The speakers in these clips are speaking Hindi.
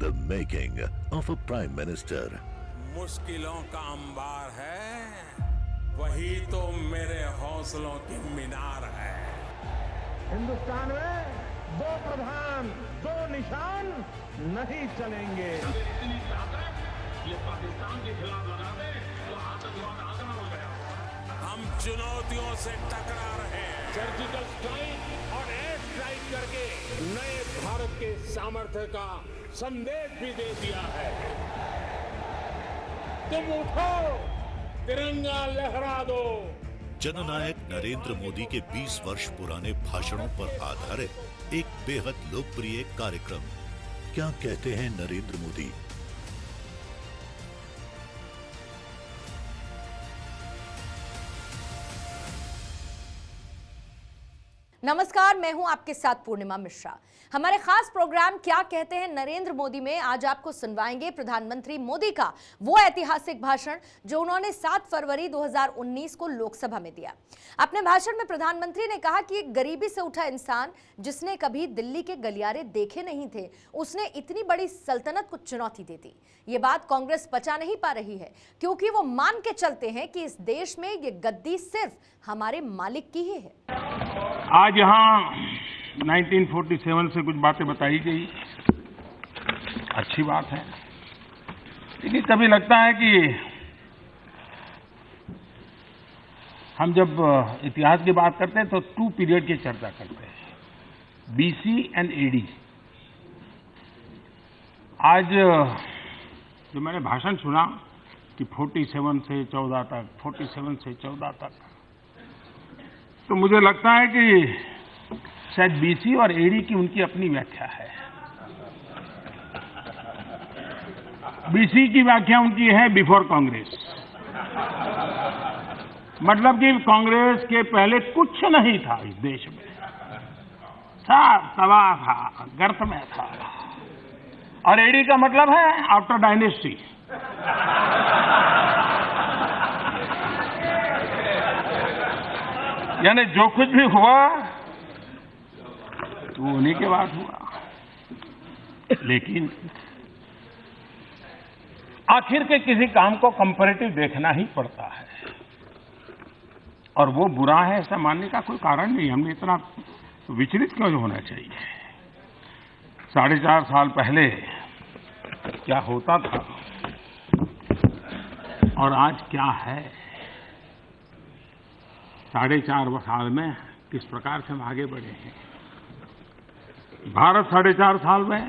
The making of a Prime Minister. मुश्किलों का अंबार है, वही तो मेरे हौसलों की मीनार है। हिंदुस्तान में दो प्रधान, दो निशान नहीं चलेंगे। इतनी ताकत ये पाकिस्तान के खिलाफ लगा दे तो आतंकवाद आगरा हो गया। हम चुनौतियों से टकरा रहे हैं। सर्जिकल स्ट्राइक और एयर स्ट्राइक करके नए भारत के सामर्थ्य का संदेश भी दे दिया है। तुम उठो, तिरंगा लहरा दो। जननायक नरेंद्र मोदी के 20 वर्ष पुराने भाषणों पर आधारित एक बेहद लोकप्रिय कार्यक्रम। क्या कहते हैं नरेंद्र मोदी? नमस्कार, मैं हूं आपके साथ पूर्णिमा मिश्रा। हमारे खास प्रोग्राम क्या कहते हैं नरेंद्र मोदी में आज आपको सुनवाएंगे प्रधानमंत्री मोदी का वो ऐतिहासिक भाषण जो उन्होंने 7 फरवरी 2019 को लोकसभा में दिया। अपने भाषण में प्रधानमंत्री ने कहा कि एक गरीबी से उठा इंसान जिसने कभी दिल्ली के गलियारे देखे नहीं थे, उसने इतनी बड़ी सल्तनत को चुनौती दे दी। ये बात कांग्रेस पचा नहीं पा रही है, क्योंकि वो मान के चलते हैं कि इस देश में ये गद्दी सिर्फ हमारे मालिक की ही है। आज यहाँ 1947 से कुछ बातें बताई गई, अच्छी बात है, लेकिन कभी लगता है कि हम जब इतिहास की बात करते हैं तो 2 पीरियड की चर्चा करते हैं, BC एंड AD। आज जो मैंने भाषण सुना कि 47 से 14 तक, 47 से 14 तक, तो मुझे लगता है कि शायद BC और AD की उनकी अपनी व्याख्या है। BC की व्याख्या उनकी है बिफोर कांग्रेस, मतलब कि कांग्रेस के पहले कुछ नहीं था इस देश में, सब तबाह था, गर्त में था। और AD का मतलब है आफ्टर डायनेस्टी। यानी जो कुछ भी हुआ तो उन्हीं के बाद हुआ। लेकिन आखिर के किसी काम को कंपैरेटिव देखना ही पड़ता है, और वो बुरा है ऐसा मानने का कोई कारण नहीं। हमने इतना विचलित क्यों होना चाहिए? 4.5 साल पहले क्या होता था और आज क्या है, 4.5 साल में किस प्रकार से हम आगे बढ़े हैं। भारत 4.5 साल में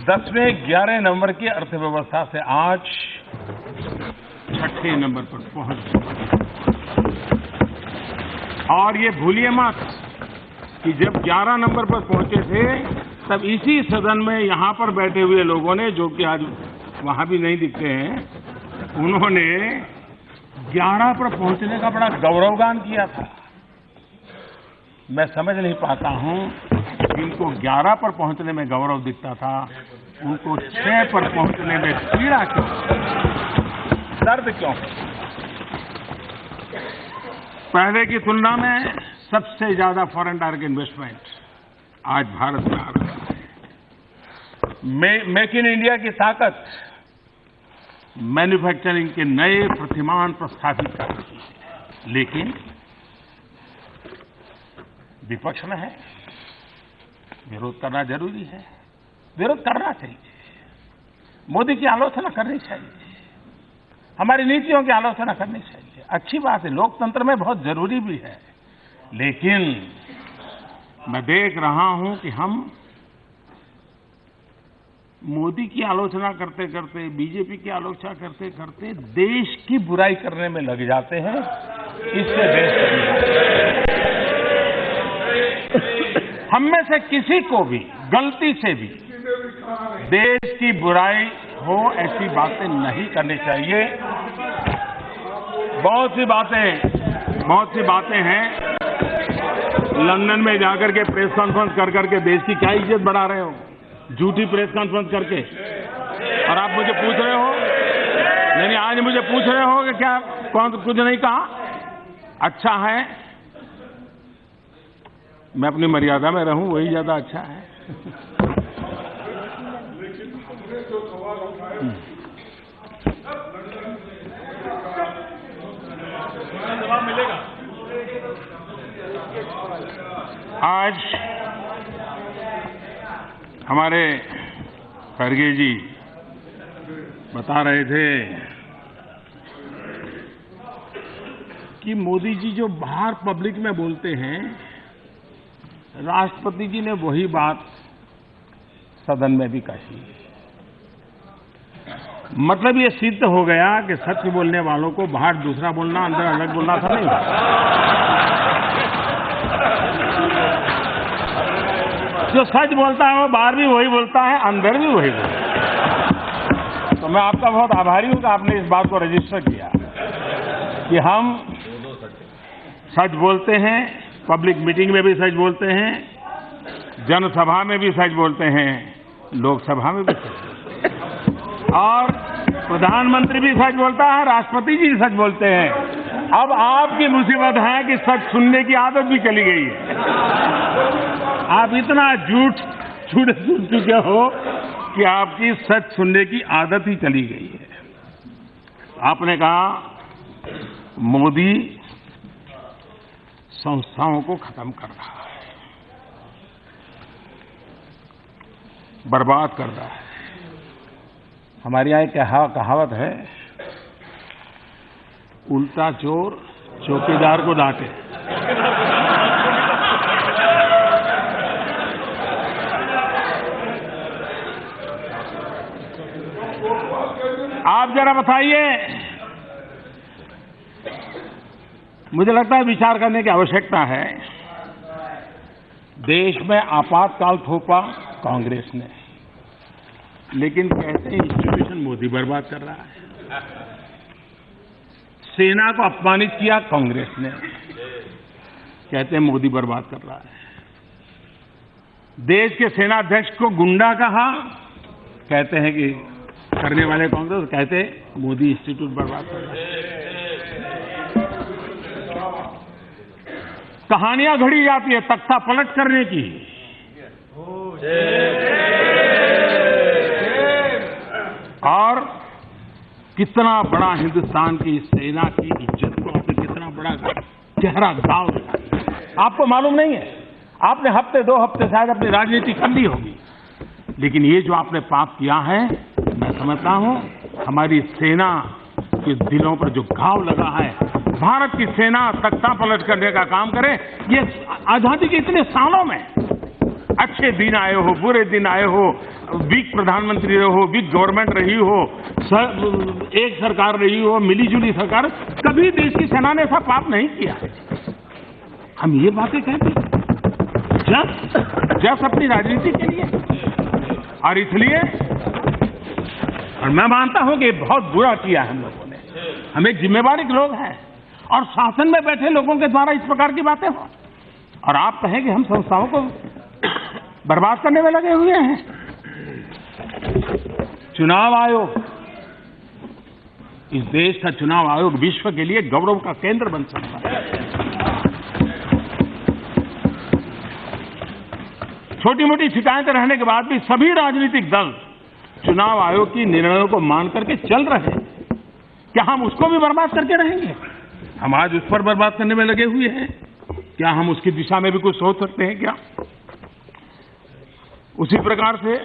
10वें 11 नंबर की अर्थव्यवस्था से आज 6ठे नंबर पर पहुंच गया। और ये भूलिए मत कि जब 11 नंबर पर पहुंचे थे तब इसी सदन में यहां पर बैठे हुए लोगों ने, जो कि आज वहां भी नहीं दिखते हैं, उन्होंने 11 पर पहुंचने का बड़ा गौरवगान किया था। मैं समझ नहीं पाता हूं जिनको 11 पर पहुंचने में गौरव दिखता था, उनको 6 पर पहुंचने में पीड़ा क्यों, दर्द क्यों? पहले की तुलना में सबसे ज्यादा फॉरेन डायरेक्ट इन्वेस्टमेंट आज भारत में आ रहा है। मेक इन इंडिया की ताकत मैन्युफैक्चरिंग के नए प्रतिमान प्रस्थापित कर रही है, लेकिन विपक्ष में है, विरोध करना जरूरी है, विरोध करना चाहिए, मोदी की आलोचना करनी चाहिए, हमारी नीतियों की आलोचना करनी चाहिए, अच्छी बात है, लोकतंत्र में बहुत जरूरी भी है। लेकिन मैं देख रहा हूं कि हम मोदी की आलोचना करते करते, बीजेपी की आलोचना करते करते देश की बुराई करने में लग जाते हैं। इससे देश हम में से किसी को भी गलती से भी देश की बुराई हो ऐसी बातें नहीं करनी चाहिए। बहुत सी बातें हैं। लंदन में जाकर के प्रेस कॉन्फ्रेंस कर करके देश की क्या इज्जत बढ़ा रहे हो, झूठी प्रेस कॉन्फ्रेंस करके, और आप मुझे पूछ रहे हो, नहीं आज मुझे पूछ रहे हो कि क्या कौन कुछ नहीं कहा। अच्छा है, मैं अपनी मर्यादा में रहूं, वही ज्यादा अच्छा है। आज हमारे खड़गे जी बता रहे थे कि मोदी जी जो बाहर पब्लिक में बोलते हैं, राष्ट्रपति जी ने वही बात सदन में भी कही। मतलब ये सिद्ध हो गया कि सच बोलने वालों को बाहर दूसरा बोलना, अंदर अलग बोलना था नहीं। जो सच बोलता है वो बाहर भी वही बोलता है, अंदर भी वही बोलता है। तो मैं आपका बहुत आभारी हूं कि आपने इस बात को रजिस्टर किया कि हम सच बोलते हैं, पब्लिक मीटिंग में भी सच बोलते हैं, जनसभा में भी सच बोलते हैं, लोकसभा में भी सच बोलते हैं, और प्रधानमंत्री भी सच बोलता है, राष्ट्रपति जी भी सच बोलते हैं। अब आपकी मुसीबत है कि सच सुनने की आदत भी चली गई है। आप इतना झूठ सुन चुके हो कि आपकी सच सुनने की आदत ही चली गई है। आपने कहा मोदी संस्थाओं को खत्म कर रहा है, बर्बाद कर रहा है। हमारे यहाँ एक कहावत है, उल्टा चोर चौकीदार को डांटे। आप जरा बताइए, मुझे लगता है विचार करने की आवश्यकता है। देश में आपातकाल थोपा कांग्रेस ने, लेकिन कहते हैं इंस्टीट्यूशन मोदी बर्बाद कर रहा है। सेना को अपमानित किया कांग्रेस ने, कहते हैं मोदी बर्बाद कर रहा है। देश के सेनाध्यक्ष को गुंडा कहा, कहते हैं कि करने वाले कांग्रेस, कहते मोदी इंस्टीट्यूट बर्बाद कर रहा है। कहानियां घड़ी जाती है तख्ता पलट करने की। और कितना बड़ा हिंदुस्तान की सेना की इज्जत को आपने कितना बड़ा गहरा घाव दिया। आपको मालूम नहीं है, आपने हफ्ते 2 हफ्ते शायद अपनी राजनीति कर ली होगी, लेकिन ये जो आपने पाप किया है, मैं समझता हूं हमारी सेना के दिलों पर जो घाव लगा है, भारत की सेना तख्ता पलट करने का काम करे। ये आजादी के इतने सालों में अच्छे दिन आए हो, बुरे दिन आए हो, वीक प्रधानमंत्री रहे हो, वीक गवर्नमेंट रही हो, एक सरकार रही हो, मिलीजुली सरकार, कभी देश की सेना ने ऐसा पाप नहीं किया है। हम ये बातें कहते हैं जब अपनी राजनीति के लिए, और इसलिए और मैं मानता हूं कि बहुत बुरा किया हम लोगों ने। हम एक जिम्मेवारी के लोग हैं और शासन में बैठे लोगों के द्वारा इस प्रकार की बातें हो, और आप कहें कि हम संस्थाओं को बर्बाद करने में लगे हुए हैं। चुनाव आयोग, इस देश का चुनाव आयोग विश्व के लिए गौरव का केंद्र बन सकता है। छोटी मोटी शिकायतें रहने के बाद भी सभी राजनीतिक दल चुनाव आयोग की निर्णयों को मान करके चल रहे हैं। क्या हम उसको भी बर्बाद करके रहेंगे? हम आज उस पर बर्बाद करने में लगे हुए हैं। क्या हम उसकी दिशा में भी कुछ सोच सकते हैं क्या? उसी प्रकार से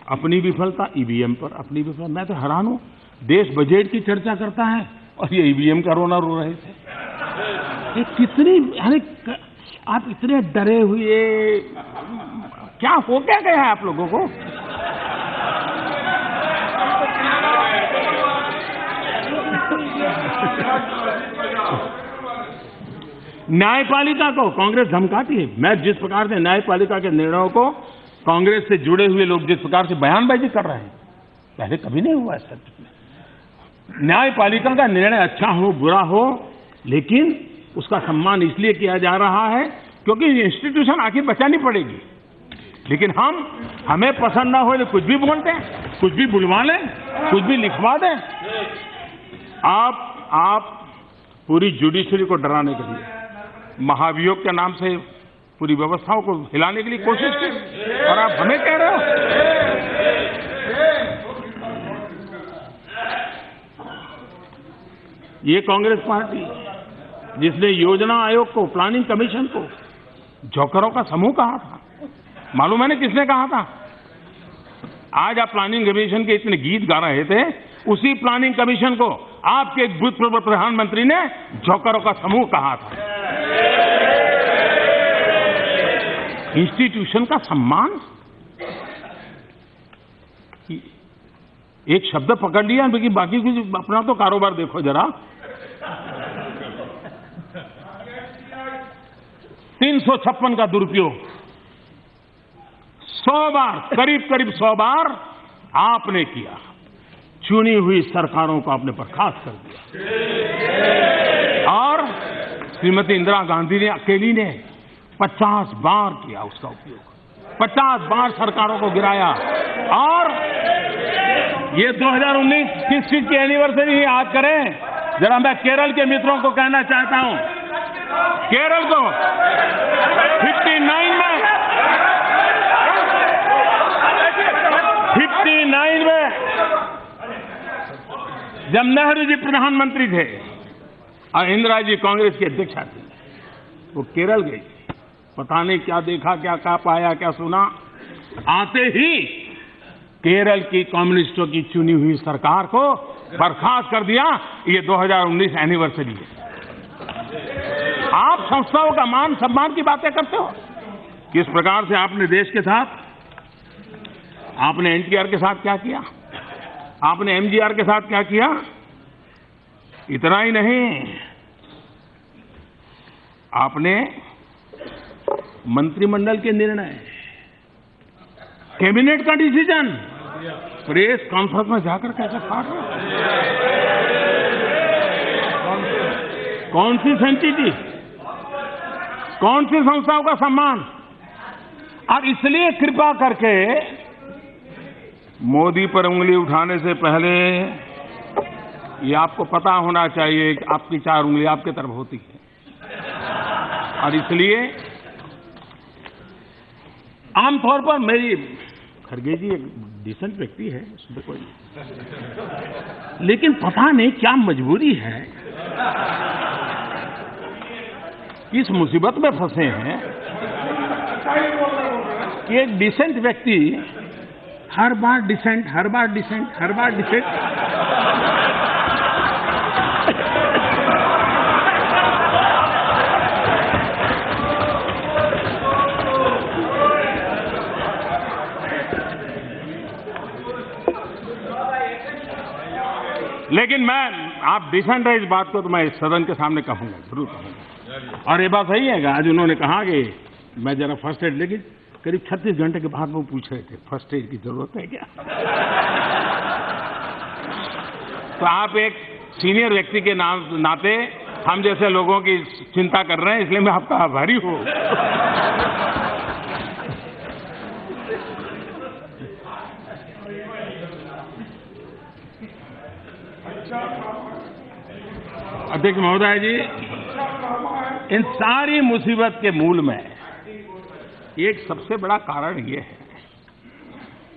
अपनी विफलता ईवीएम पर, अपनी विफलता, मैं तो हैरान हूं, देश बजट की चर्चा करता है और ये ईवीएम का रोना रो रहे थे। ये कितनी, यानी आप इतने डरे हुए, क्या हो क्या गया है आप लोगों को? न्यायपालिका को कांग्रेस धमकाती है। मैं जिस प्रकार से न्यायपालिका के निर्णयों को कांग्रेस से जुड़े हुए लोग जिस प्रकार से बयानबाजी कर रहे हैं, पहले कभी नहीं हुआ ऐसा। न्यायपालिका का निर्णय अच्छा हो बुरा हो, लेकिन उसका सम्मान इसलिए किया जा रहा है क्योंकि इंस्टीट्यूशन आखिर बचानी पड़ेगी। लेकिन हमें पसंद ना हो तो कुछ भी बोलते हैं, कुछ भी बुलवा लें, कुछ भी लिखवा दें। आप पूरी जुडिशरी को डराने के लिए महाभियोग के नाम से पूरी व्यवस्थाओं को हिलाने के लिए कोशिश की, और आप हमें कह रहे हो। ये कांग्रेस पार्टी जिसने योजना आयोग को, प्लानिंग कमीशन को जोकरों का समूह कहा था, मालूम है ना किसने कहा था? आज आप प्लानिंग कमीशन के इतने गीत गा रहे थे, उसी प्लानिंग कमीशन को आपके एक भूतपूर्व प्रधानमंत्री ने जोकरों का समूह कहा था। इंस्टीट्यूशन का सम्मान, एक शब्द पकड़ लिया, बाकी कुछ अपना तो कारोबार देखो जरा। 356 का दुरुपयोग 100 बार, करीब 100 बार आपने किया। चुनी हुई सरकारों को आपने बर्खास्त कर दिया, और श्रीमती इंदिरा गांधी ने अकेली ने 50 बार किया उसका उपयोग, 50 बार सरकारों को गिराया। और ये 2019 किस चीज की एनिवर्सरी याद करें जरा। मैं केरल के मित्रों को कहना चाहता हूं, केरल को 59 में जब नेहरू जी प्रधानमंत्री थे और इंदिरा जी कांग्रेस की अध्यक्षा थी, वो केरल गई, पता नहीं क्या देखा, क्या कहा, पाया, क्या सुना। आते ही केरल की कम्युनिस्टों की चुनी हुई सरकार को बर्खास्त कर दिया। ये 2019 एनिवर्सरी है। आप संस्थाओं का मान सम्मान की बातें करते हो। किस प्रकार से आपने देश के साथ, आपने एनटीआर के साथ क्या किया, आपने एमजीआर के साथ क्या किया। इतना ही नहीं, आपने मंत्रिमंडल के निर्णय, कैबिनेट का डिसीजन प्रेस कॉन्फ्रेंस में जाकर कैसे फाड़ रहे? कौन सी सेंसिटी, कौन सी संस्थाओं का सम्मान। और इसलिए कृपा करके मोदी पर उंगली उठाने से पहले ये आपको पता होना चाहिए कि आपकी 4 उंगली आपकी तरफ होती है। और इसलिए आमतौर पर मेरी, खड़गे जी एक डिसेंट व्यक्ति है, उसमें कोई, लेकिन पता नहीं क्या मजबूरी है, इस मुसीबत में फंसे हैं कि एक डिसेंट व्यक्ति हर बार डिसेंट, हर बार डिसेंट, हर बार डिसेंट। लेकिन आप डिसेंट है, इस बात को तो मैं इस सदन के सामने कहूंगा, जरूर कहूंगा। और ये बात सही है, आज उन्होंने कहा कि मैं जरा फर्स्ट एड, लेकिन करीब 36 घंटे के बाद वो पूछ रहे थे फर्स्ट एड की जरूरत है क्या। तो आप एक सीनियर व्यक्ति के नाते हम जैसे लोगों की चिंता कर रहे हैं, इसलिए मैं आपका आभारी हूं। अध्यक्ष महोदय जी, इन सारी मुसीबत के मूल में एक सबसे बड़ा कारण यह है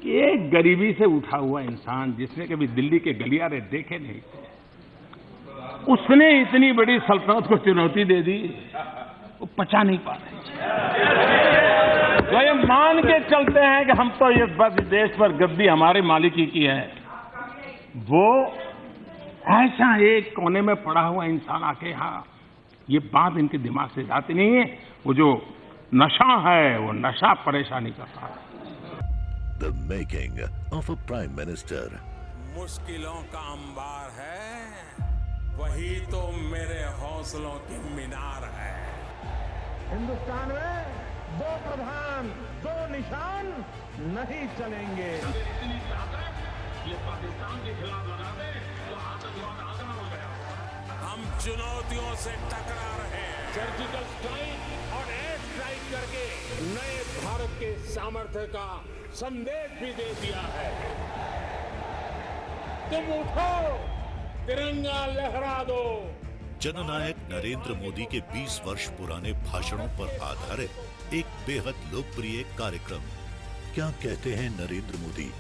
कि एक गरीबी से उठा हुआ इंसान जिसने कभी दिल्ली के गलियारे देखे नहीं थे, उसने इतनी बड़ी सल्तनत को चुनौती दे दी, वो पचा नहीं पा रहे। तो ये मान के चलते हैं कि हम तो इस बस देश पर गद्दी हमारे मालिकी की है, वो ऐसा एक कोने में पड़ा हुआ इंसान आके यहाँ, ये बात इनके दिमाग से जाती नहीं है। वो जो नशा है, वो नशा परेशानी करता है। The making of a prime minister. मुश्किलों का अंबार है, वही तो मेरे हौसलों की मीनार है। हिंदुस्तान में 2 प्रधान 2 निशान नहीं चलेंगे। ये पाकिस्तान के खिलाफ लगा दे तो आतंकवाद आगना हो गया। हम चुनौतियों से टकरा रहे हैं, सर्जिकल स्ट्राइक और एयर स्ट्राइक करके नए भारत के सामर्थ्य का संदेश भी दे दिया है। तुम उठो, तिरंगा लहरा दो। जननायक नरेंद्र मोदी के 20 वर्ष पुराने भाषणों पर आधारित बेहद लोकप्रिय कार्यक्रम क्या कहते हैं नरेंद्र मोदी